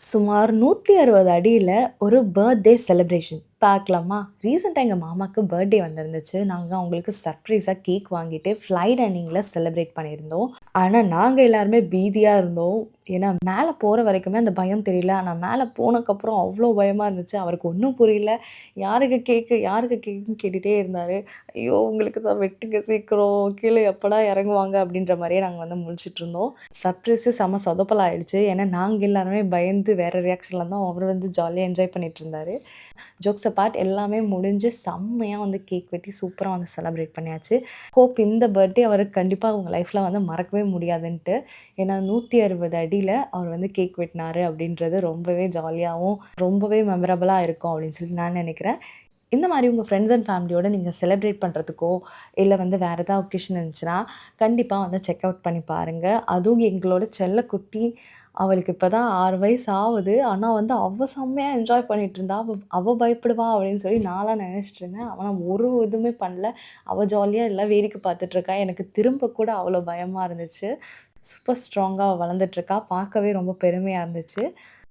சுமார் 160 அடியில ஒரு பர்த்டே செலிப்ரேஷன் பார்க்கலாமா? ரீசென்ட்டா எங்க மாமாக்கு பர்த்டே வந்திருந்துச்சு. நாங்க அவங்களுக்கு சர்ப்ரைஸா கேக் வாங்கிட்டு ஃப்ளை டைனிங்ல செலிப்ரேட் பண்ணியிருந்தோம். ஆனா, நாங்க எல்லாருமே பீதியா இருந்தோம். ஏன்னா, மேல போற வரைக்குமே அந்த பயம் தெரியல. ஆனா, மேல போனக்கப்புறம் அவ்ளோ பயமா இருந்துச்சு. அவருக்கு ஒண்ணும் புரியல. யாருக்கு கேக்கு? யாருக்கு கேக்குன்னு கேட்டுட்டே இருந்தாரு. ஐயோ! உங்களுக்கு தான் வெட்டுங்க சீக்கிரம். கீழ எப்படா இறங்குவாங்க? அப்படின்ற மாரியே நாங்க வந்து முழிச்சுட்ருந்தோம். சர்ப்ரைஸு செம்ம சொதப்பலாயிடுச்சு. ஏன்னா, நாங்க எல்லாருமே பயந்து வேற ரியாக்ஷன்ல இருந்தோம். அவரு வந்து ஜாலியா என்ஜாய் பண்ணிட்டுருந்தாரு. ஜோக்ஸ் அபார்ட் எல்லாமே முடிஞ்சு செம்மையா வந்து கேக் வெட்டி சூப்பரா வந்து செலிப்ரேட் பண்ணியாச்சு. ஹோப் இந்த பர்த்டே அவருக்கு கண்டிப்பா அவங்க லைஃப்ல வந்து மறக்கவே முடியாதுன்ட்டு. ஏன்னா 160 அடியில அவர் வந்து கேக் வெட்டினாரு அப்படின்றது ரொம்பவே ஜாலியாவும், ரொம்பவே மெமரபிளா இருக்கும் அப்படின்னு சொல்லி நான் நெனைக்கிறேன். இந்த மாரி உங்க ஃப்ரெண்ட்ஸ் அண்ட் ஃபேமிலியோட நீங்க செலிப்ரேட் பண்றதுக்கோ, இல்ல வந்து வேற ஏதாவது ஒகேஷன் இருந்துச்சுன்னா, கண்டிப்பா வந்து செக் அவுட் பண்ணி பாருங்க. அதுவும் எங்களோட செல்லக்குட்டி, அவளுக்கு இப்ப தான் 6 வயசு ஆவுது. ஆனா வந்து அவ செம்மையா என்ஜாய் பண்ணிட்டு இருந்தா. அவ அவ பயப்படுவா அப்படின்னு சொல்லி நான்லாம் நெனச்சுட்டு இருந்தேன். ஆனா ஒரு இதுவுமே பண்ணல. அவ ஜாலியா எல்லாம் வேடிக்கை பார்த்துட்டு இருக்கா. எனக்கு திரும்ப கூட அவ்வளோ பயமா இருந்துச்சு. சூப்பர் ஸ்ட்ராங்கா அவ வளர்ந்துட்டு இருக்கா. பார்க்கவே ரொம்ப பெருமையா இருந்துச்சு.